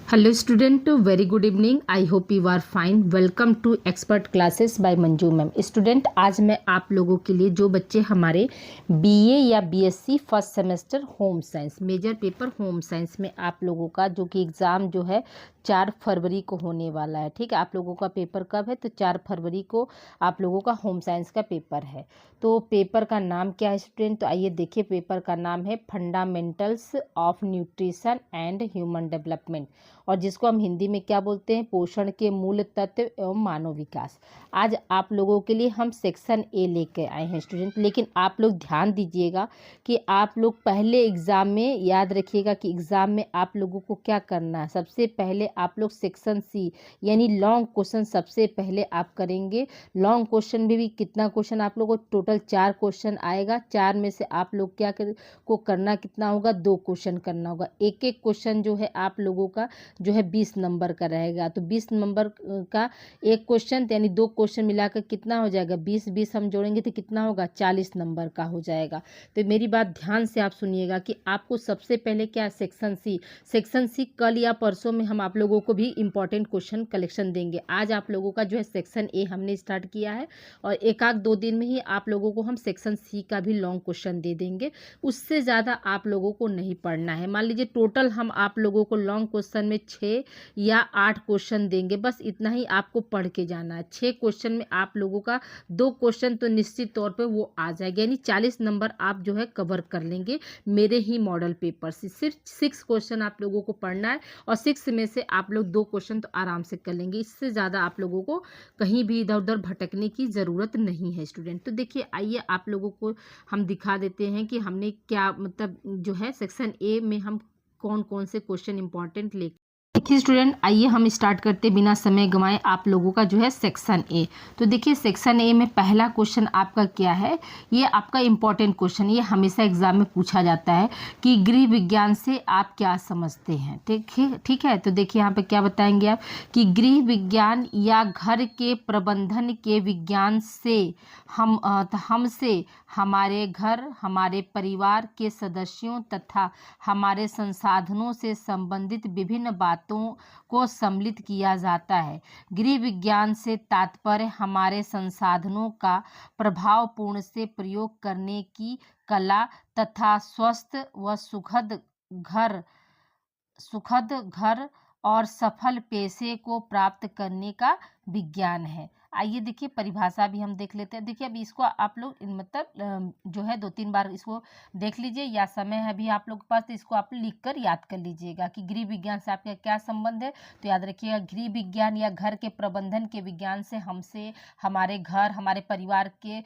Hello student, very good evening. I hope you are fine. Welcome to expert classes by Manju ma'am. Student, आज मैं आप लोगों के लिए जो बच्चे हमारे बीए या BSc first semester home science major paper home science में आप लोगों का जो कि एग्ज़ाम जो है 4 फरवरी को होने वाला है. ठीक है, आप लोगों का पेपर कब है? तो 4 फरवरी को आप लोगों का होम साइंस का पेपर है. तो पेपर का नाम क्या है स्टूडेंट? तो आइए देखिए, पेपर का नाम है fundamentals of nutrition and human development, और जिसको हम हिंदी में क्या बोलते हैं? पोषण के मूल तत्व एवं मानव विकास. आज आप लोगों के लिए हम सेक्शन ए लेके आए हैं स्टूडेंट. लेकिन आप लोग ध्यान दीजिएगा कि आप लोग पहले एग्ज़ाम में याद रखिएगा कि एग्ज़ाम में आप लोगों को क्या करना है. सबसे पहले आप लोग सेक्शन सी यानी लॉन्ग क्वेश्चन सबसे पहले आप करेंगे. लॉन्ग क्वेश्चन में भी कितना क्वेश्चन आप लोगों को? टोटल 4 क्वेश्चन आएगा. 4 में से आप लोग क्या करना कितना होगा? 2 क्वेश्चन करना होगा. एक एक क्वेश्चन जो है आप लोगों का जो है 20 नंबर का रहेगा. तो 20 नंबर का एक क्वेश्चन यानी 2 क्वेश्चन मिलाकर कितना हो जाएगा? 20 हम जोड़ेंगे तो कितना होगा? 40 नंबर का हो जाएगा. तो मेरी बात ध्यान से आप सुनिएगा कि आपको सबसे पहले क्या सेक्शन सी कल या परसों में हम आप लोगों को भी इंपॉर्टेंट क्वेश्चन कलेक्शन देंगे. आज आप लोगों का जो है सेक्शन ए हमने स्टार्ट किया है और एक आध 2 दिन में ही आप लोगों को हम सेक्शन सी का भी लॉन्ग क्वेश्चन दे देंगे. उससे ज़्यादा आप लोगों को नहीं पढ़ना है. मान लीजिए टोटल हम आप लोगों को लॉन्ग क्वेश्चन में 6 या 8 क्वेश्चन देंगे. बस इतना ही आपको पढ़ के जाना है. 6 क्वेश्चन में आप लोगों का 2 क्वेश्चन तो निश्चित तौर पे वो आ जाएगा, यानी 40 नंबर आप जो है कवर कर लेंगे मेरे ही मॉडल पेपर से. सिर्फ 6 क्वेश्चन आप लोगों को पढ़ना है और 6 में से आप लोग 2 क्वेश्चन तो आराम से कर लेंगे. इससे ज़्यादा आप लोगों को कहीं भी इधर उधर भटकने की ज़रूरत नहीं है स्टूडेंट. तो देखिए, आइए आप लोगों को हम दिखा देते हैं कि हमने क्या मतलब जो है सेक्शन ए में हम कौन कौन से क्वेश्चन इंपॉर्टेंट ले. देखिए स्टूडेंट, आइए हम स्टार्ट करते बिना समय गंवाए आप लोगों का जो है सेक्शन ए. तो देखिए, सेक्शन ए में पहला क्वेश्चन आपका क्या है? ये आपका इंपॉर्टेंट क्वेश्चन, ये हमेशा एग्जाम में पूछा जाता है कि गृह विज्ञान से आप क्या समझते हैं. ठीक है. तो देखिए यहाँ पे क्या बताएंगे आप कि गृह विज्ञान या घर के प्रबंधन के विज्ञान से हमसे हमारे घर, हमारे परिवार के सदस्यों तथा हमारे संसाधनों से संबंधित विभिन्न बातों को सम्मिलित किया जाता है. गृह विज्ञान से तात्पर्य हमारे संसाधनों का प्रभावपूर्ण से प्रयोग करने की कला तथा स्वस्थ व सुखद घर और सफल पेशे को प्राप्त करने का विज्ञान है. आइए देखिए, परिभाषा भी हम देख लेते हैं. देखिए, अब इसको आप लोग मतलब जो है 2-3 बार इसको देख लीजिए, या समय है अभी आप लोग के पास तो इसको आप लिख कर याद कर लीजिएगा कि गृह विज्ञान से आपका क्या संबंध है. तो याद रखिएगा, गृह विज्ञान या घर के प्रबंधन के विज्ञान से हमसे हमारे घर, हमारे परिवार के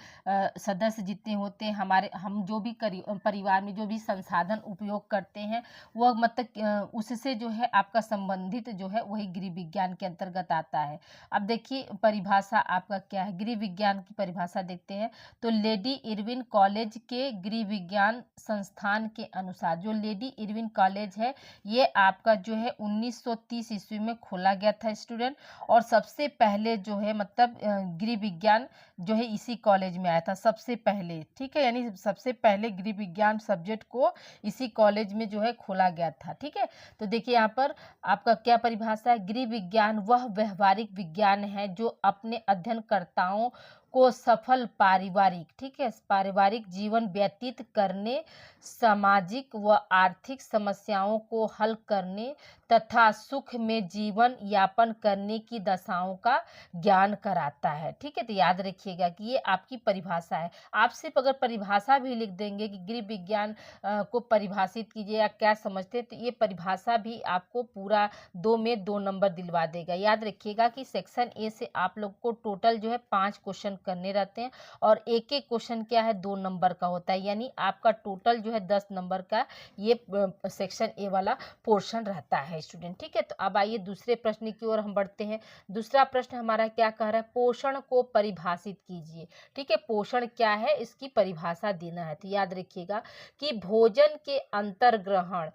सदस्य जितने होते हैं, हम जो भी परिवार में जो भी संसाधन उपयोग करते हैं वह मतलब उससे जो है आपका संबंधित जो है वही गृह विज्ञान के अंतर्गत आता है. अब देखिए परिभाषा आपका क्या है. गृह विज्ञान की परिभाषा देखते हैं. तो लेडी इरविन कॉलेज के गृह विज्ञान संस्थान के अनुसार, जो लेडी इरविन कॉलेज है ये आपका जो है 1930 ईस्वी में खोला गया था स्टूडेंट. और सबसे पहले जो है मतलब गृह विज्ञान जो है इसी कॉलेज में आया था सबसे पहले. ठीक है, यानी सबसे पहले गृह विज्ञान सब्जेक्ट को इसी कॉलेज में जो है खोला गया था. ठीक है. तो देखिए यहाँ पर आपका क्या परिभाषा है. गृह विज्ञान वह व्यवहारिक विज्ञान है जो अपने अध्ययनकर्ताओं को सफल पारिवारिक जीवन व्यतीत करने, सामाजिक व आर्थिक समस्याओं को हल करने तथा सुख में जीवन यापन करने की दशाओं का ज्ञान कराता है. ठीक है. तो याद रखिएगा कि ये आपकी परिभाषा है. आप सिर्फ अगर परिभाषा भी लिख देंगे कि गृह विज्ञान को परिभाषित कीजिए या क्या समझते हैं, तो ये परिभाषा भी आपको पूरा 2 में 2 नंबर दिलवा देगा. याद रखिएगा कि सेक्शन ए से आप लोग को टोटल जो है 5 क्वेश्चन करने रहते हैं और एक एक क्वेश्चन क्या है 2 नंबर का होता है, यानी आपका टोटल जो है 10 नंबर का ये सेक्शन ए वाला पोर्शन रहता है स्टूडेंट. ठीक है. तो अब आइए दूसरे प्रश्न की ओर हम बढ़ते हैं. दूसरा प्रश्न हमारा क्या कह रहा है? पोषण को परिभाषित कीजिए. ठीक है, पोषण क्या है इसकी परिभाषा देना है. तो याद रखिएगा कि भोजन के अंतर्ग्रहण,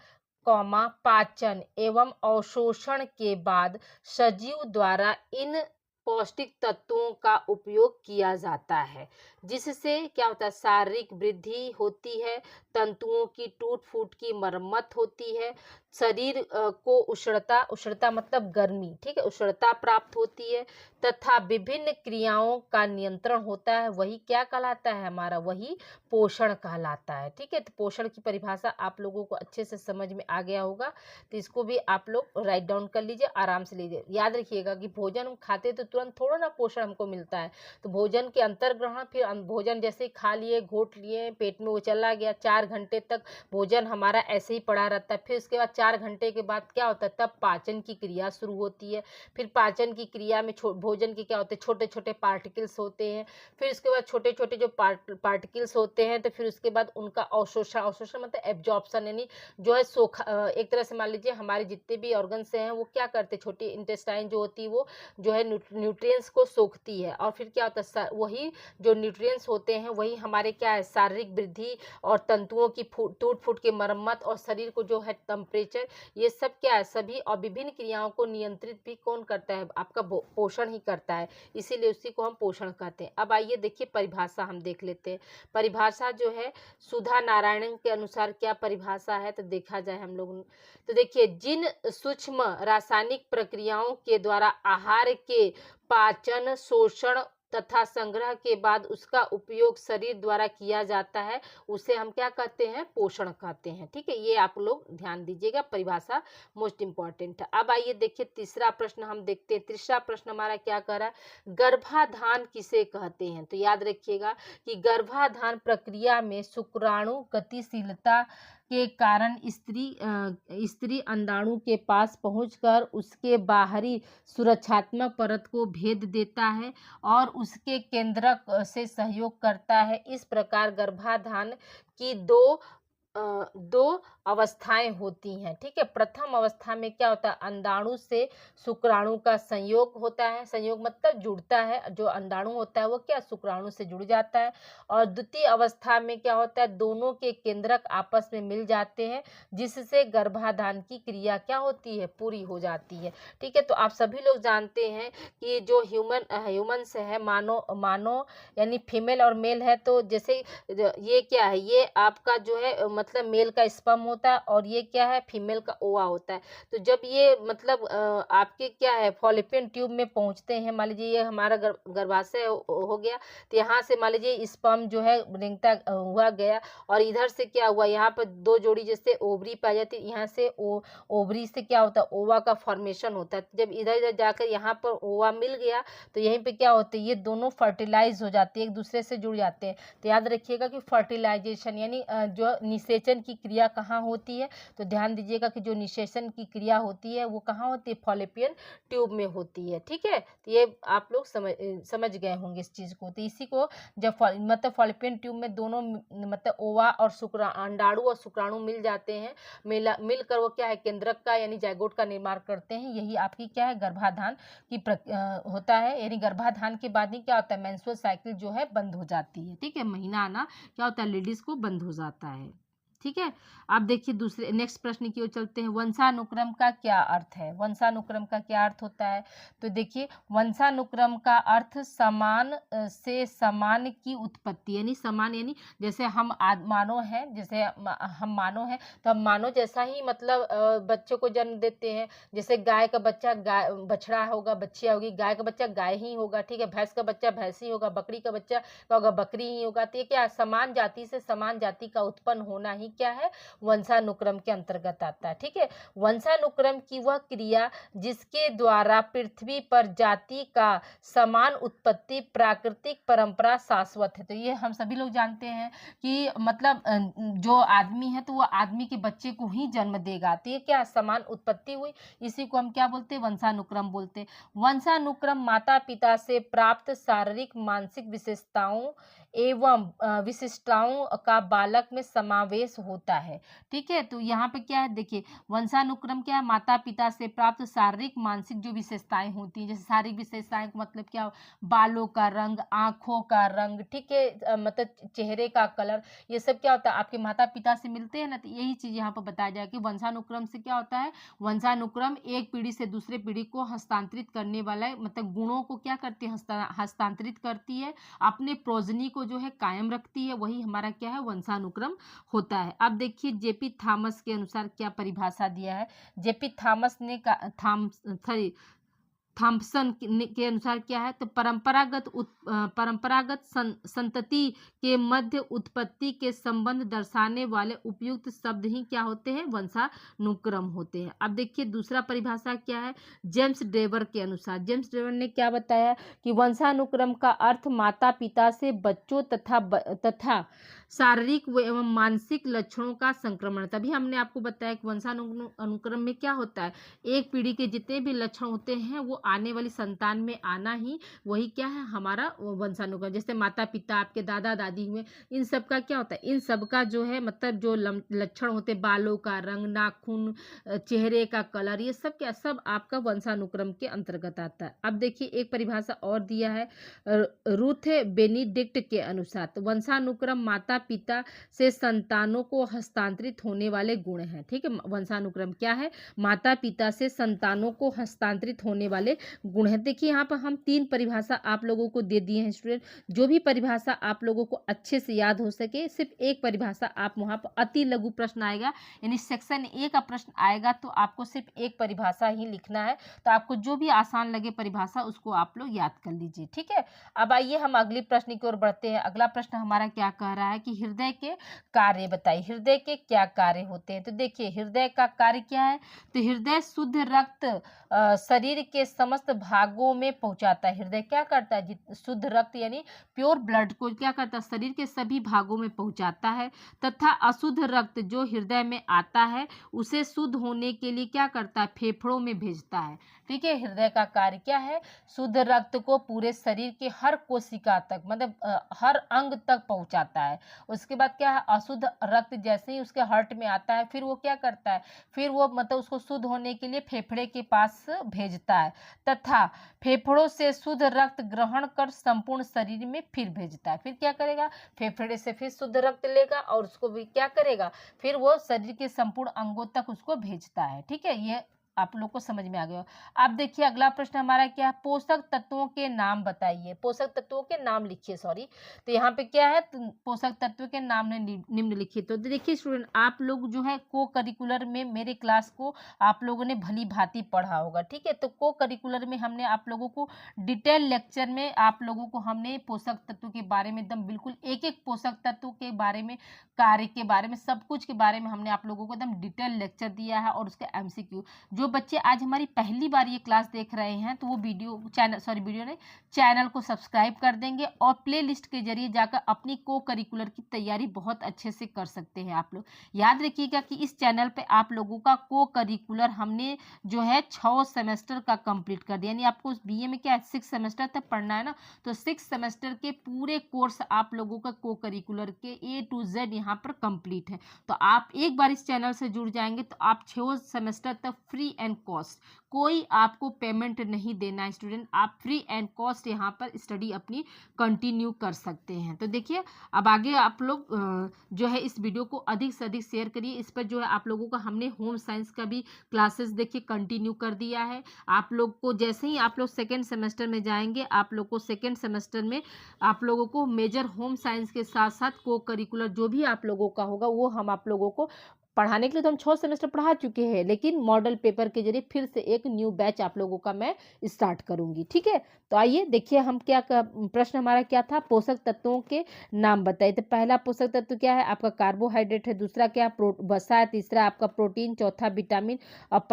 पाचन एवं अवशोषण के बाद सजीव द्वारा इन पौष्टिक तत्वों का उपयोग किया जाता है, जिससे क्या होता है? शारीरिक वृद्धि होती है तंतुओं की टूट फूट की मरम्मत होती है, शरीर को उष्णता मतलब गर्मी, ठीक है, उष्णता प्राप्त होती है तथा विभिन्न क्रियाओं का नियंत्रण होता है। वही क्या कहलाता है हमारा, वही पोषण कहलाता है। ठीक है, तो पोषण की परिभाषा आप लोगों को अच्छे से समझ में आ गया होगा, तो इसको भी आप लोग राइट डाउन कर लीजिए, आराम से लीजिए। याद रखिएगा कि भोजन हम खाते तो तुरंत थोड़ा ना पोषण हमको मिलता है, तो भोजन के अंतर्ग्रहण, फिर भोजन जैसे ही खा लिए, घोट लिए, पेट में वो चला गया, 4 घंटे तक भोजन हमारा ऐसे ही पड़ा रहता है। फिर उसके बाद 4 घंटे के बाद क्या होता है, तब पाचन की क्रिया शुरू होती है। फिर पाचन की क्रिया में भोजन के क्या होते हैं, छोटे छोटे पार्टिकल्स होते हैं। फिर उसके बाद छोटे छोटे जो पार्टिकल्स होते हैं, तो फिर उसके बाद उनका अवशोषण मतलब एब्जॉर्प्शन, यानी जो है सोखा, एक तरह से मान लीजिए हमारे जितने भी ऑर्गन्स हैं वो क्या करते हैं, छोटी इंटेस्टाइन जो होती है वो जो है न्यूट्रिएंट्स को सोखती है, और फिर क्या होता है, वही जो न्यूट्रिएंट्स होते हैं वही हमारे क्या है, शारीरिक वृद्धि और तंतुओं की टूट फूट की मरम्मत और शरीर को जो है टेम्परेचर, ये सब क्या है, सभी और विभिन्न क्रियाओं को नियंत्रित भी कौन करता है, आपका पोषण ही करता है, इसीलिए उसी को हम पोषण कहते हैं। अब आइए देखिए परिभाषा हम देख लेते हैं। परिभाषा जो है सुधा नारायणन के अनुसार क्या परिभाषा है, तो देखा जाए हम लोग, तो देखिए, जिन सूक्ष्म रासायनिक प्रक्रियाओं के द्वारा आहार के पाचन, शोषण तथा संग्रह के बाद उसका उपयोग शरीर द्वारा किया जाता है, उसे हम क्या कहते हैं, पोषण कहते हैं। ठीक है, ये आप लोग ध्यान दीजिएगा, परिभाषा मोस्ट इंपॉर्टेंट है। अब आइए देखिए तीसरा प्रश्न हम देखते हैं। तीसरा प्रश्न हमारा क्या कर रहा है, गर्भाधान किसे कहते हैं, तो याद रखिएगा कि गर्भाधान प्रक्रिया में शुक्राणु गतिशीलता के कारण स्त्री अंडाणु के पास पहुंचकर उसके बाहरी सुरक्षात्मक परत को भेद देता है और उसके केंद्रक से सहयोग करता है। इस प्रकार गर्भाधान की दो अवस्थाएं होती हैं। ठीक है, प्रथम अवस्था में क्या होता है, अंडाणु से शुक्राणु का संयोग होता है, संयोग मतलब जुड़ता है, जो अंडाणु होता है वो क्या शुक्राणु से जुड़ जाता है। और द्वितीय अवस्था में क्या होता है, दोनों के केंद्रक आपस में मिल जाते हैं, जिससे गर्भाधान की क्रिया क्या होती है, पूरी हो जाती है। ठीक है, तो आप सभी लोग जानते हैं कि जो ह्यूमन्स है, मानो यानी फीमेल और मेल है, तो जैसे ये क्या है, ये आपका जो है मतलब मेल का स्पर्म होता है और ये क्या है, फीमेल का ओवा होता है। तो जब ये मतलब आपके क्या है, फॉलिपियन ट्यूब में पहुंचते हैं, मान लीजिए ये हमारा गर्भाशय हो गया, तो यहाँ से मान लीजिए स्पर्म जो है रेंगता हुआ गया, और इधर से क्या हुआ, यहाँ पर दो जोड़ी जैसे ओवरी पाई जाती है, यहाँ से ओवरी से क्या होता है, ओवा का फॉर्मेशन होता है। जब इधर इधर जाकर यहाँ पर ओवा मिल गया, तो यहीं पे क्या होता है, ये दोनों फर्टिलाइज हो जाते हैं, एक दूसरे से जुड़ जाते हैं। तो याद रखिएगा कि फर्टिलाइजेशन यानी जो निषेचन की क्रिया कहाँ होती है, तो ध्यान दीजिएगा कि जो निषेचन की क्रिया होती है वो कहाँ होती है, फॉलिपियन ट्यूब में होती है। ठीक है, तो ये आप लोग समझ गए होंगे इस चीज़ को। तो इसी को जब मतलब फॉलिपियन ट्यूब में दोनों मतलब ओवा और अंडाणु और शुक्राणु मिल जाते हैं, मिलकर वो क्या है, केंद्रक का यानी जाइगोट का निर्माण करते हैं। यही आपकी क्या है, गर्भाधान की होता है, यानी गर्भाधान के बाद ही क्या होता है, मेंस्ट्रुअल साइकिल जो है बंद हो जाती है। ठीक है, महीना आना क्या होता है, लेडीज को बंद हो जाता है। ठीक है, अब देखिए दूसरे नेक्स्ट प्रश्न की ओर चलते हैं। वंशानुक्रम का क्या अर्थ है, वंशानुक्रम का क्या अर्थ होता है, तो देखिए वंशानुक्रम का अर्थ समान से समान की उत्पत्ति, यानी समान यानी जैसे हम मानव हैं, जैसे हम मानव हैं, तो हम मानव जैसा ही मतलब बच्चों को जन्म देते हैं। जैसे गाय का बच्चा गाय बछड़ा होगा, बच्चिया होगी, गाय का बच्चा गाय ही होगा। ठीक है, भैंस का बच्चा भैंस ही होगा, बकरी का बच्चा क्या होगा, बकरी ही होगा। तो ये क्या, समान जाति से समान जाति का उत्पन्न होना ही क्या है, वंशानुक्रम के अंतर्गत आता है। ठीक है, वंशानुक्रम की वह क्रिया जिसके द्वारा पृथ्वी पर जाति का समान उत्पत्ति प्राकृतिक परंपरा शाश्वत है। तो ये हम सभी लोग जानते हैं कि मतलब जो आदमी है तो वो आदमी के बच्चे को ही जन्म देगा, तो ये क्या समान उत्पत्ति हुई, इसी को हम क्या बोलते हैं, वंशानुक्रम बोलते हैं। वंशानुक्रम माता पिता से प्राप्त शारीरिक मानसिक विशेषताओं एवं विशिष्टताओं का बालक में समावेश होता है। ठीक है, तो यहाँ पे क्या है, देखिए वंशानुक्रम क्या है, माता पिता से प्राप्त शारीरिक मानसिक जो विशेषताएं होती हैं, जैसे शारीरिक विशेषताएं मतलब क्या, बालों का रंग, आँखों का रंग, ठीक है, मतलब चेहरे का कलर, ये सब क्या होता है, आपके माता पिता से मिलते हैं ना। तो यही चीज़ यहाँ पर बताया जाए कि वंशानुक्रम से क्या होता है, वंशानुक्रम एक पीढ़ी से दूसरे पीढ़ी को हस्तांतरित करने वाला मतलब गुणों को क्या करती है, हस्तांतरित करती है, अपने प्रोजनी को को जो है कायम रखती है, वही हमारा क्या है, वंशानुक्रम होता है। अब देखिए जेपी थॉमस के अनुसार क्या परिभाषा दिया है। जेपी थॉमस ने थॉम्पसन के अनुसार क्या है, तो परंपरागत संतति के मध्य उत्पत्ति के संबंध दर्शाने वाले उपयुक्त शब्द ही क्या होते हैं, वंशानुक्रम होते हैं। अब देखिए दूसरा परिभाषा क्या है, जेम्स ड्रेवर के अनुसार। जेम्स ड्रेवर ने क्या बताया कि वंशानुक्रम का अर्थ माता पिता से बच्चों तथा शारीरिक एवं मानसिक लक्षणों का संक्रमण। तभी हमने आपको बताया कि वंशानुक्रम में क्या होता है, एक पीढ़ी के जितने भी लक्षण होते हैं वो आने वाली संतान में आना ही वही क्या है, हमारा वंशानुक्रम। जैसे माता पिता, आपके दादा दादी हुए, इन सब का क्या होता है, इन सब का जो है मतलब जो लक्षण होते, बालों का रंग, नाखून, चेहरे का कलर, ये सब क्या, सब आपका वंशानुक्रम के अंतर्गत आता है। अब देखिए एक परिभाषा और दिया है रूथ बेनिडिक्ट के अनुसार, तो वंशानुक्रम माता पिता से संतानों को हस्तांतरित होने वाले गुण हैं। ठीक है, वंशानुक्रम क्या है, माता पिता से संतानों को हस्तांतरित होने वाले गुण हैं। देखिए यहाँ पर हम 3 परिभाषा आप लोगों को दे दिए हैं स्टूडेंट। जो भी परिभाषा आप लोगों को अच्छे से याद हो सके, सिर्फ एक परिभाषा आप वहाँ पर अति लघु प्रश्न आएगा, यानी सेक्शन ए का प्रश्न आएगा तो आपको सिर्फ एक परिभाषा ही लिखना है। तो आपको जो भी आसान लगे परिभाषा उसको आप लोग याद कर लीजिए। ठीक है, अब आइए हम अगले प्रश्न की ओर बढ़ते हैं। अगला प्रश्न हमारा क्या कह रहा है कि हृदय के कार्य बताइए, हृदय के क्या कार्य होते हैं। तो देखिए हृदय का कार्य क्या है, तो हृदय शुद्ध रक्त शरीर के समस्त भागों में पहुंचाता है। हृदय क्या करता है, शुद्ध रक्त यानी प्योर ब्लड को क्या करता है, शरीर के सभी भागों में पहुंचाता है, तथा अशुद्ध रक्त जो हृदय में आता है उसे शुद्ध होने के लिए क्या करता है, फेफड़ों में भेजता है। ठीक है, हृदय का कार्य क्या है, शुद्ध रक्त को पूरे शरीर के हर कोशिका तक, मतलब हर अंग तक पहुंचाता है। उसके बाद क्या है, अशुद्ध रक्त जैसे ही उसके हार्ट में आता है फिर वो क्या करता है, फिर वो मतलब उसको शुद्ध होने के लिए फेफड़े के पास भेजता है, तथा फेफड़ों से शुद्ध रक्त ग्रहण कर संपूर्ण शरीर में फिर भेजता है। फिर क्या करेगा, फेफड़े से फिर शुद्ध रक्त लेगा और उसको भी क्या करेगा, फिर वो शरीर के संपूर्ण अंगों तक उसको भेजता है। ठीक है, ये आप लोग को समझ में आ गया। अब देखिए अगला प्रश्न हमारा क्या है, पोषक तत्वों के नाम बताइए, पोषक तत्वों के नाम लिखिए, सॉरी। तो यहाँ पे क्या है, पोषक तत्वों के नाम ने निम्न लिखिए। तो देखिए स्टूडेंट, आप लोग जो है को करिकुलर में मेरे क्लास को आप लोगों ने भली भांति पढ़ा होगा। ठीक है, तो को करिकुलर में हमने आप लोगों को डिटेल लेक्चर में आप लोगों को हमने पोषक तत्व के बारे में एकदम बिल्कुल एक एक पोषक तत्व के बारे में, कार्य के बारे में, सब कुछ के बारे में हमने आप लोगों को एकदम डिटेल लेक्चर दिया है। और उसके MCQ, जो बच्चे आज हमारी पहली बार ये क्लास देख रहे हैं तो वो चैनल को सब्सक्राइब कर देंगे और प्लेलिस्ट के जरिए जाकर अपनी को करिकुलर की तैयारी बहुत अच्छे से कर सकते हैं। आप लोग याद रखिएगा कि इस चैनल पे आप लोगों का को करिकुलर हमने जो है 6 सेमेस्टर का कंप्लीट कर दिया, यानी आपको BA में क्या है 6 सेमेस्टर तक पढ़ना है ना, तो 6 सेमेस्टर के पूरे कोर्स आप लोगों का को करिकुलर के A to Z यहाँ पर कंप्लीट है। तो आप एक बार इस चैनल से जुड़ जाएंगे तो आप 6 सेमेस्टर तक फ्री एंड कॉस्ट, कोई आपको पेमेंट नहीं देना है स्टूडेंट, आप फ्री एंड कॉस्ट यहाँ पर स्टडी अपनी कंटिन्यू कर सकते हैं। तो देखिए अब आगे आप लोग जो है इस वीडियो को अधिक से अधिक शेयर करिए। इस पर जो है आप लोगों का हमने होम साइंस का भी क्लासेस देखिए कंटिन्यू कर दिया है। आप लोग को जैसे ही आप लोग सेकेंड सेमेस्टर में जाएंगे, आप लोग को सेकेंड सेमेस्टर में आप लोगों को मेजर होम साइंस के साथ साथ को करिकुलर जो भी आप लोगों का होगा वो हम आप लोगों को पढ़ाने के लिए, तो हम 6 सेमेस्टर पढ़ा चुके हैं, लेकिन मॉडल पेपर के जरिए फिर से एक न्यू बैच आप लोगों का मैं स्टार्ट करूंगी। ठीक है, तो आइए देखिए हम क्या प्रश्न हमारा क्या था, पोषक तत्वों के नाम बताइए। तो पहला पोषक तत्व क्या है आपका, कार्बोहाइड्रेट है, दूसरा क्या वसा है, तीसरा आपका प्रोटीन, चौथा विटामिन और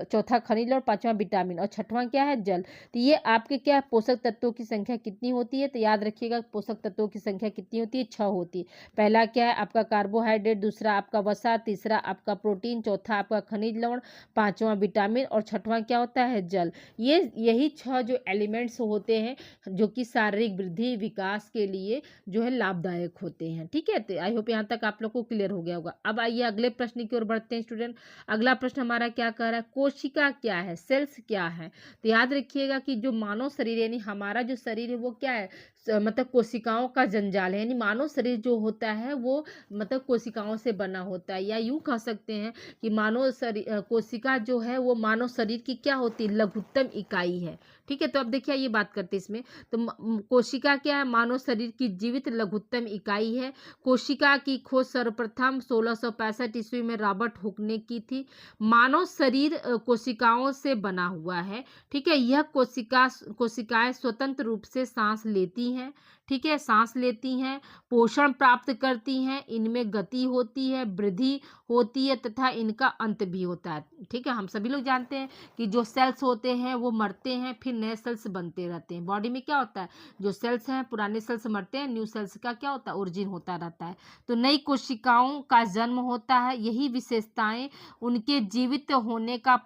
चौथा खनिज और पांचवा विटामिन और छठवां क्या है जल। तो ये आपके क्या पोषक तत्वों की संख्या कितनी होती है, तो याद रखिएगा पोषक तत्वों की संख्या कितनी होती है, 6 होती है। पहला क्या है आपका कार्बोहाइड्रेट, दूसरा आपका वसा, तीसरा आपका प्रोटीन, चौथा आपका खनिज लवण, पांचवा विटामिन और छठवां क्या होता है जल। यही 6 जो एलिमेंट्स होते हैं जो कि शारीरिक वृद्धि विकास के लिए जो है लाभदायक होते हैं। ठीक है, तो आई होप यहाँ तक आप लोग को क्लियर हो गया होगा। अब आइए अगले प्रश्न की ओर बढ़ते हैं स्टूडेंट। अगला प्रश्न हमारा क्या कह रहा है, कोशिका क्या है, सेल्स क्या है। तो याद रखिएगा कि जो मानव शरीर यानी हमारा जो शरीर है वो क्या है, मतलब कोशिकाओं का जंजाल है, यानी मानव शरीर जो होता है वो मतलब कोशिकाओं से बना होता है, या यूं कह सकते हैं कि मानव शरीर कोशिका जो है वो मानव शरीर की क्या होती है, लघुत्तम इकाई है। ठीक है, तो अब देखिए ये बात करते हैं इसमें। तो कोशिका क्या है, मानव शरीर की जीवित लघुत्तम इकाई है। कोशिका की खोज सर्वप्रथम 1665 ईस्वी में रॉबर्ट हुक ने की थी। मानव शरीर कोशिकाओं से बना हुआ है। ठीक है, यह कोशिकाएं स्वतंत्र रूप से सांस लेती हैं। ठीक है, सांस लेती हैं, पोषण प्राप्त करती हैं, इनमें गति होती है, वृद्धि होती है तथा इनका अंत भी होता है। ठीक है, हम सभी लोग जानते हैं कि जो सेल्स होते हैं वो मरते हैं, फिर नए सेल्स बनते रहते हैं। बॉडी में क्या होता है, जो सेल्स हैं पुराने सेल्स मरते हैं, न्यू सेल्स का क्या होता है, ओरिजिन होता रहता है। तो नई कोशिकाओं का जन्म होता है। यही विशेषताएं उनके जीवित होने का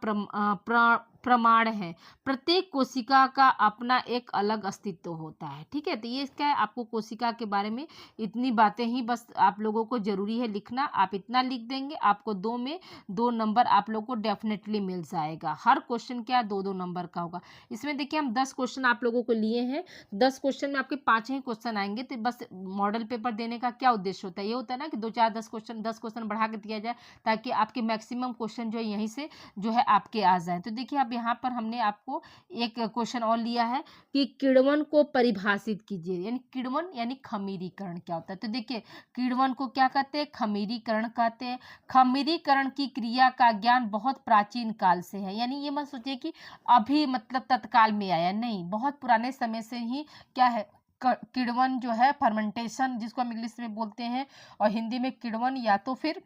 प्रमाण है। प्रत्येक कोशिका का अपना एक अलग अस्तित्व होता है। ठीक है, तो ये क्या है, आपको कोशिका के बारे में इतनी बातें ही बस आप लोगों को जरूरी है लिखना। आप इतना लिख देंगे, आपको 2 में 2 नंबर आप लोगों को डेफिनेटली मिल जाएगा। हर क्वेश्चन क्या 2-2 नंबर का होगा। इसमें देखिए हम 10 क्वेश्चन आप लोगों को लिए हैं। 10 क्वेश्चन में आपके 5 ही क्वेश्चन आएंगे। तो बस मॉडल पेपर देने का क्या उद्देश्य होता है, ये होता है ना कि 2-4 10 क्वेश्चन बढ़ा के दिया जाए, ताकि आपके मैक्सिमम क्वेश्चन जो है यहीं से जो है आपके आ जाए। तो देखिए अब यहाँ पर हमने आपको एक क्वेश्चन और लिया है कि किण्वन को परिभाषित कीजिए। यानी किण्वन यानी खमीरीकरण क्या होता है। तो देखिए किण्वन को क्या कहते हैं, खमीरीकरण कहते हैं। खमीरीकरण की क्रिया का ज्ञान बहुत प्राचीन काल से है। यानी ये मत सोचिए कि अभी मतलब तत्काल में आया, नहीं, बहुत पुराने समय से ही क्या है, किण्वन जो है फर्मेंटेशन, जिसको हम इंग्लिश में बोलते हैं और हिंदी में किण्वन या तो फिर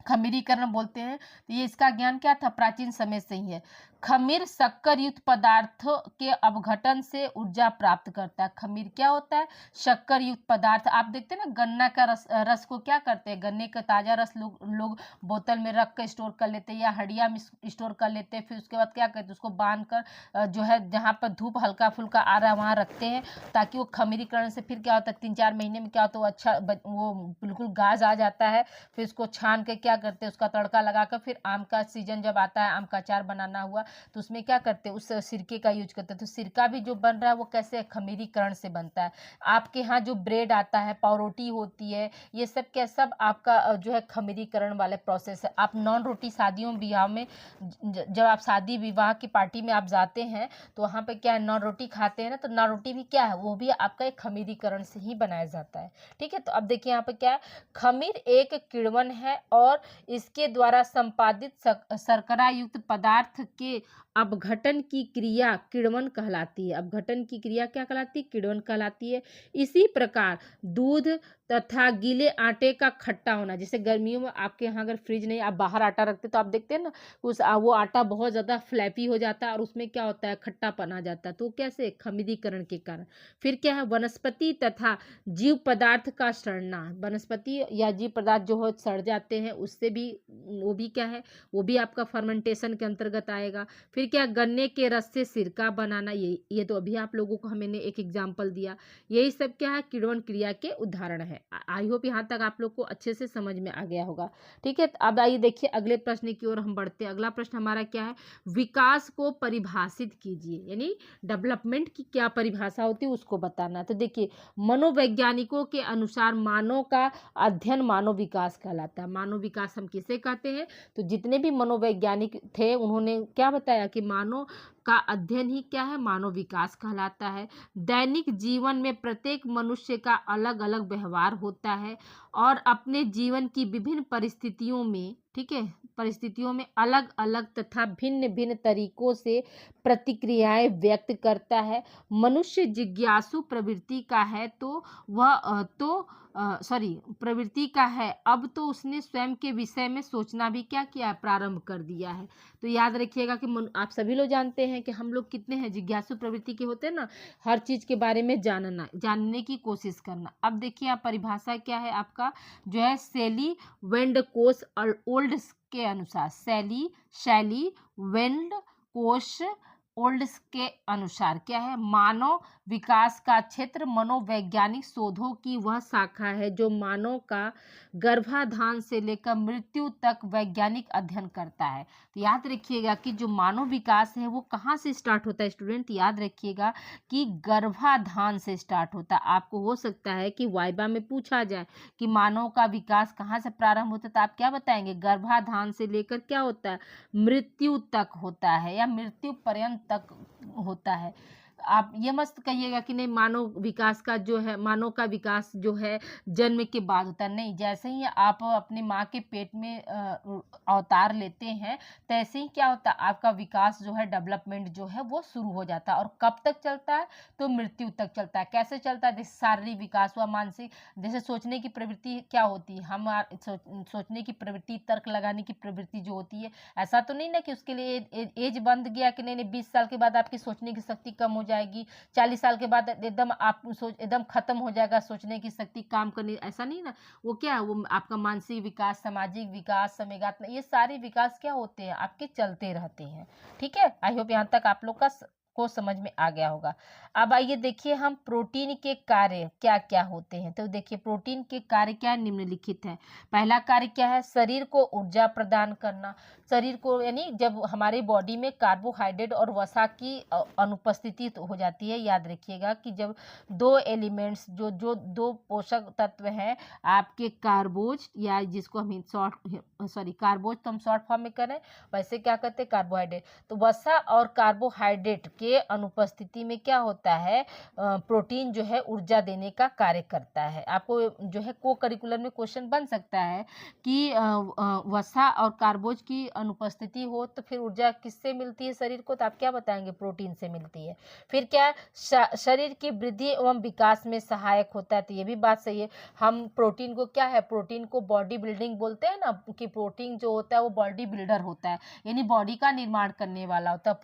खमीरीकरण बोलते हैं। तो ये इसका ज्ञान क्या था, प्राचीन समय से ही है। खमीर शक्कर युक्त पदार्थों के अपघटन से ऊर्जा प्राप्त करता है। खमीर क्या होता है, शक्कर युक्त पदार्थ। आप देखते हैं ना गन्ना का रस को क्या करते हैं, गन्ने का ताजा रस लोग बोतल में रख कर स्टोर कर लेते हैं या हड़िया में स्टोर कर लेते हैं। फिर उसके बाद क्या करते हैं, उसको बांध कर जो है जहाँ पर धूप हल्का फुल्का आ रहा है वहाँ रखते हैं, ताकि वो खमीरीकरण से फिर क्या होता है 3-4 महीने में क्या होता है वो अच्छा वो बिल्कुल गाज आ जाता है। फिर उसको छान के क्या करते हैं, उसका तड़का लगाकर फिर आम का सीजन जब आता है, आम का अचार बनाना हुआ, तो उसमें क्या करते हैं, उस सिरके का यूज करते हैं। तो सिरका भी जो बन रहा है वो कैसे, खमीरीकरण से बनता है। आपके यहाँ जो ब्रेड आता है, पावरोटी होती है, ये सब क्या, सब आपका जो है खमीरीकरण वाले प्रोसेस है। आप नॉन रोटी शादियों विवाह में जब आप शादी विवाह की पार्टी में आप जाते हैं तो वहाँ पे क्या है, नॉन रोटी खाते हैं ना, तो नॉन रोटी भी क्या है, वो भी आपका एक खमीरीकरण से ही बनाया जाता है। ठीक है, तो अब देखिए यहाँ पे क्या है, खमीर एक किण्वन है और इसके द्वारा संपादित शर्करा युक्त पदार्थ के अपघटन की क्रिया किण्वन कहलाती है। अपघटन की क्रिया क्या कहलाती है, किण्वन कहलाती है। इसी प्रकार दूध तथा गीले आटे का खट्टा होना, जैसे गर्मियों में आपके यहाँ अगर फ्रिज नहीं, आप बाहर आटा रखते तो आप देखते हैं ना वो आटा बहुत ज़्यादा फ्लैपी हो जाता है और उसमें क्या होता है, खट्टापन आ जाता है। तो कैसे, खमीरीकरण के कारण। फिर क्या है, वनस्पति तथा जीव पदार्थ का सड़ना। वनस्पति या जीव पदार्थ जो हो सड़ जाते हैं, उससे भी वो भी क्या है, वो भी आपका फर्मेंटेशन के अंतर्गत आएगा। फिर क्या, गन्ने के रस से सिरका बनाना। ये तो अभी आप लोगों को हमने एक एग्जाम्पल दिया। यही सब क्या है, किण्वन क्रिया के उदाहरण है। आई होप यहाँ तक आप लोग को अच्छे से समझ में आ गया होगा। ठीक है, अब आइए देखिए अगले प्रश्न की ओर हम बढ़ते हैं। अगला प्रश्न हमारा क्या है, विकास को परिभाषित कीजिए। यानी डेवलपमेंट की क्या परिभाषा होती है उसको बताना। तो देखिए मनोवैज्ञानिकों के अनुसार मानव का अध्ययन मानव विकास कहलाता है। मानव विकास हम किसे कहते हैं, तो जितने भी मनोवैज्ञानिक थे उन्होंने क्या बताया कि मानव का अध्ययन ही क्या है, मानव विकास कहलाता है। दैनिक जीवन में प्रत्येक मनुष्य का अलग अलग व्यवहार होता है और अपने जीवन की विभिन्न परिस्थितियों में, ठीक है, परिस्थितियों में अलग अलग तथा भिन्न भिन्न तरीकों से प्रतिक्रियाएं व्यक्त करता है। मनुष्य जिज्ञासु प्रवृत्ति का है तो वह प्रवृत्ति का है, अब तो उसने स्वयं के विषय में सोचना भी क्या किया, प्रारंभ कर दिया है। तो याद रखिएगा कि आप सभी लोग जानते हैं कि हम लोग कितने हैं, जिज्ञासु प्रवृत्ति के होते हैं ना, हर चीज के बारे में जानने की कोशिश करना। अब देखिए आप परिभाषा क्या है आपका, जो है शैली वेंडकोस और ओल्ड के अनुसार, शैली वेंडकोस ओल्ड्स के अनुसार क्या है, मानव विकास का क्षेत्र मनोवैज्ञानिक शोधों की वह शाखा है जो मानव का गर्भाधान से लेकर मृत्यु तक वैज्ञानिक अध्ययन करता है। तो याद रखिएगा कि जो मानव विकास है वो कहाँ से स्टार्ट होता है स्टूडेंट, याद रखिएगा कि गर्भाधान से स्टार्ट होता है। आपको हो सकता है कि वाइबा में पूछा जाए कि मानव का विकास कहाँ से प्रारंभ होता है, तो आप क्या बताएंगे, गर्भाधान से लेकर क्या होता है, मृत्यु तक होता है या मृत्यु पर्यंत तक होता है। आप ये मत कहिएगा कि नहीं मानव विकास का जो है, मानव का विकास जो है जन्म के बाद होता है, नहीं, जैसे ही आप अपनी माँ के पेट में अवतार लेते हैं तैसे ही क्या होता है, आपका विकास जो है, डेवलपमेंट जो है वो शुरू हो जाता है। और कब तक चलता है, तो मृत्यु तक चलता है। कैसे चलता है, जैसे शारीरिक विकास हुआ, मानसिक, जैसे सोचने की प्रवृत्ति क्या होती है, हम सोचने की प्रवृत्ति, तर्क लगाने की प्रवृत्ति जो होती है, ऐसा तो नहीं ना कि उसके लिए एज बंद गया कि नहीं 20 साल के बाद आपकी सोचने की शक्ति कम हो जाएगी, 40 साल के बाद एकदम आप एकदम खत्म हो जाएगा सोचने की शक्ति, काम करने, ऐसा नहीं ना। वो क्या है, वो आपका मानसिक विकास, सामाजिक विकास, संवेगात्मक, ये सारे विकास क्या होते हैं, आपके चलते रहते हैं। ठीक है, आई होप यहाँ तक आप लोग को समझ में आ गया होगा। अब आइए देखिए हम प्रोटीन के कार्य क्या क्या होते हैं। तो देखिए प्रोटीन के कार्य क्या निम्नलिखित है। पहला कार्य क्या है, शरीर को ऊर्जा प्रदान करना। शरीर को यानी जब हमारी बॉडी में कार्बोहाइड्रेट और वसा की अनुपस्थिति हो जाती है, याद रखिएगा कि जब दो एलिमेंट्स जो जो दो पोषक तत्व हैं आपके, कार्बोज या जिसको हम कार्बोज तो हम शॉर्ट फॉर्म में करें, वैसे क्या कहते हैं, कार्बोहाइड्रेट। तो वसा और कार्बोहाइड्रेट के अनुपस्थिति में क्या होता है, प्रोटीन जो है ऊर्जा देने का कार्य करता है। आपको जो है को करिकुलर में क्वेश्चन बन सकता है कि वसा और कार्बोज की अनुपस्थिति हो तो फिर ऊर्जा किससे मिलती है शरीर को, तो आप क्या बताएंगे, प्रोटीन से मिलती है। फिर क्या, शरीर की वृद्धि एवं विकास में सहायक होता है। तो ये भी बात सही है। हम प्रोटीन को क्या है, प्रोटीन को बॉडी बिल्डिंग बोलते हैं ना, कि प्रोटीन जो होता है वो बॉडी बिल्डर होता है, यानी बॉडी का निर्माण करने वाला होता है।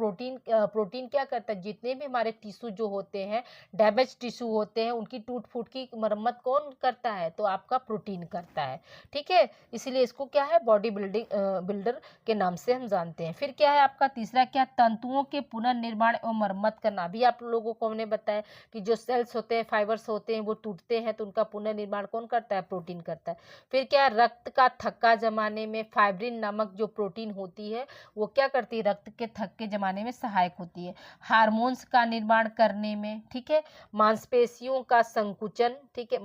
प्रोटीन क्या करता है, जितने भी हमारे टिश्यू जो होते हैं, डैमेज टिश्यू होते हैं, उनकी टूट फूट की मरम्मत कौन करता है, तो आपका प्रोटीन करता है। ठीक है, इसलिए इसको क्या है, बॉडी बिल्डर के नाम से हम जानते हैं। फिर क्या है आपका तीसरा, क्या, तंतुओं के पुनर्निर्माण एवं मरम्मत करना। भी आप लोगों को हमने बताया कि जो सेल्स होते हैं, फाइबर्स होते हैं, वो टूटते हैं तो उनका पुनर्निर्माण कौन करता है, प्रोटीन करता है। फिर क्या, रक्त का थक्का जमाने में फाइब्रिन नामक जो प्रोटीन होती है वो क्या करती है, रक्त के थक्के जमाने में सहायक होती है। हार्मोन्स का निर्माण करने में, ठीक है, मांसपेशियों का संकुचन, ठीक है,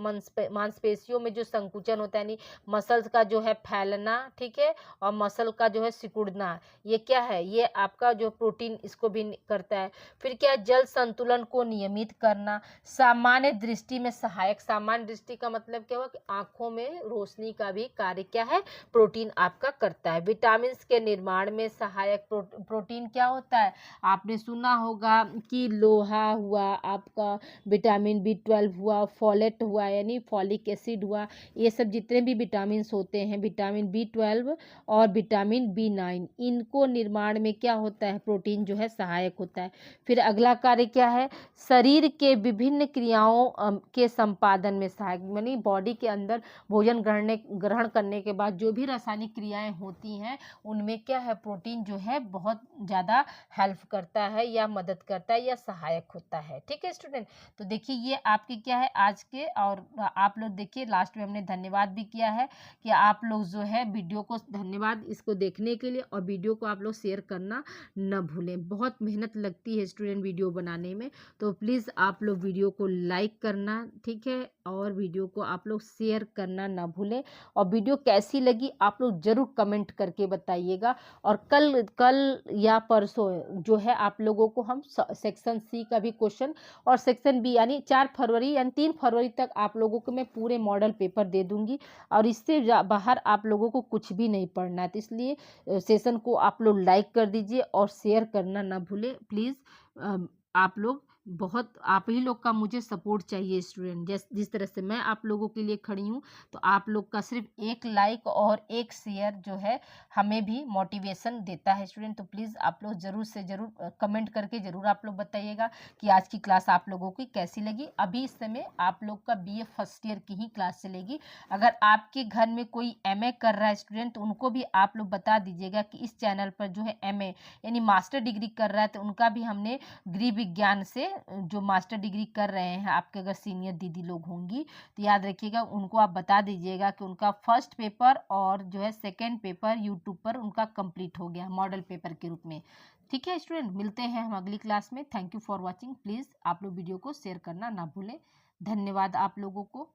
मांसपेशियों में जो संकुचन होता है यानी मसल्स का जो है फैलना, ठीक है, और मसल का जो है सिकुड़ना, ये क्या है, ये आपका जो प्रोटीन इसको भी करता है। फिर क्या, जल संतुलन को नियमित करना, सामान्य दृष्टि में सहायक। सामान्य दृष्टि का मतलब क्या हुआ कि आंखों में रोशनी का भी कार्य क्या है, प्रोटीन आपका करता है। विटामिन के निर्माण में सहायक प्रोटीन क्या होता है, आपने सुना होगा कि लोहा हुआ आपका, विटामिन B12 हुआ, फोलेट हुआ यानी फॉलिक एसिड हुआ, ये सब जितने भी विटामिन होते हैं, विटामिन B12 और विटामिन B9, इनको निर्माण में क्या होता है, प्रोटीन जो है सहायक होता है। फिर अगला कार्य क्या है, शरीर के विभिन्न क्रियाओं के संपादन में सहायक, यानी बॉडी के अंदर भोजन ग्रहण करने के बाद जो भी रासायनिक क्रियाएं होती हैं उनमें क्या है, प्रोटीन जो है बहुत ज़्यादा हेल्प करता है या मदद करता है या सहायक होता है। ठीक है स्टूडेंट, तो देखिए ये आपके क्या है आज के, और आप लोग देखिए लास्ट में हमने धन्यवाद भी किया है कि आप लोग जो है वीडियो को, धन्यवाद इसको देखने के लिए, और वीडियो को आप लोग शेयर करना न भूलें। बहुत मेहनत लगती है स्टूडेंट वीडियो बनाने में, तो प्लीज़ आप लोग वीडियो को लाइक करना, ठीक है, और वीडियो को आप लोग शेयर करना ना भूलें। और वीडियो कैसी लगी आप लोग ज़रूर कमेंट करके बताइएगा। और कल या परसों जो है आप लोगों को हम सेक्शन सी का भी क्वेश्चन और सेक्शन बी यानी 4 फरवरी यानी 3 फरवरी तक आप लोगों को मैं पूरे मॉडल पेपर दे दूंगी, और इससे बाहर आप लोगों को कुछ भी नहीं पढ़ना है। तो इसलिए सेशन को आप लोग लाइक कर दीजिए और शेयर करना ना भूलें प्लीज़। आप लोग बहुत आप ही लोग का मुझे सपोर्ट चाहिए स्टूडेंट। जिस तरह से मैं आप लोगों के लिए खड़ी हूँ, तो आप लोग का सिर्फ एक लाइक और एक शेयर जो है हमें भी मोटिवेशन देता है स्टूडेंट। तो प्लीज़ आप लोग ज़रूर से ज़रूर कमेंट करके ज़रूर आप लोग बताइएगा कि आज की क्लास आप लोगों की कैसी लगी। अभी इस समय आप लोग का बीए फर्स्ट ईयर की ही क्लास चलेगी। अगर आपके घर में कोई एमए कर रहा है स्टूडेंट, तो उनको भी आप लोग बता दीजिएगा कि इस चैनल पर जो है एमए यानी मास्टर डिग्री कर रहा है, तो उनका भी हमने गृह विज्ञान से जो मास्टर डिग्री कर रहे हैं, आपके अगर सीनियर दीदी लोग होंगी तो याद रखिएगा, उनको आप बता दीजिएगा कि उनका फर्स्ट पेपर और जो है सेकेंड पेपर यूट्यूब पर उनका कंप्लीट हो गया मॉडल पेपर के रूप में। ठीक है स्टूडेंट, मिलते हैं हम अगली क्लास में। Thank you for watching. Please आप लोग वीडियो को शेयर करना ना भूलें। धन्यवाद आप लोगों को।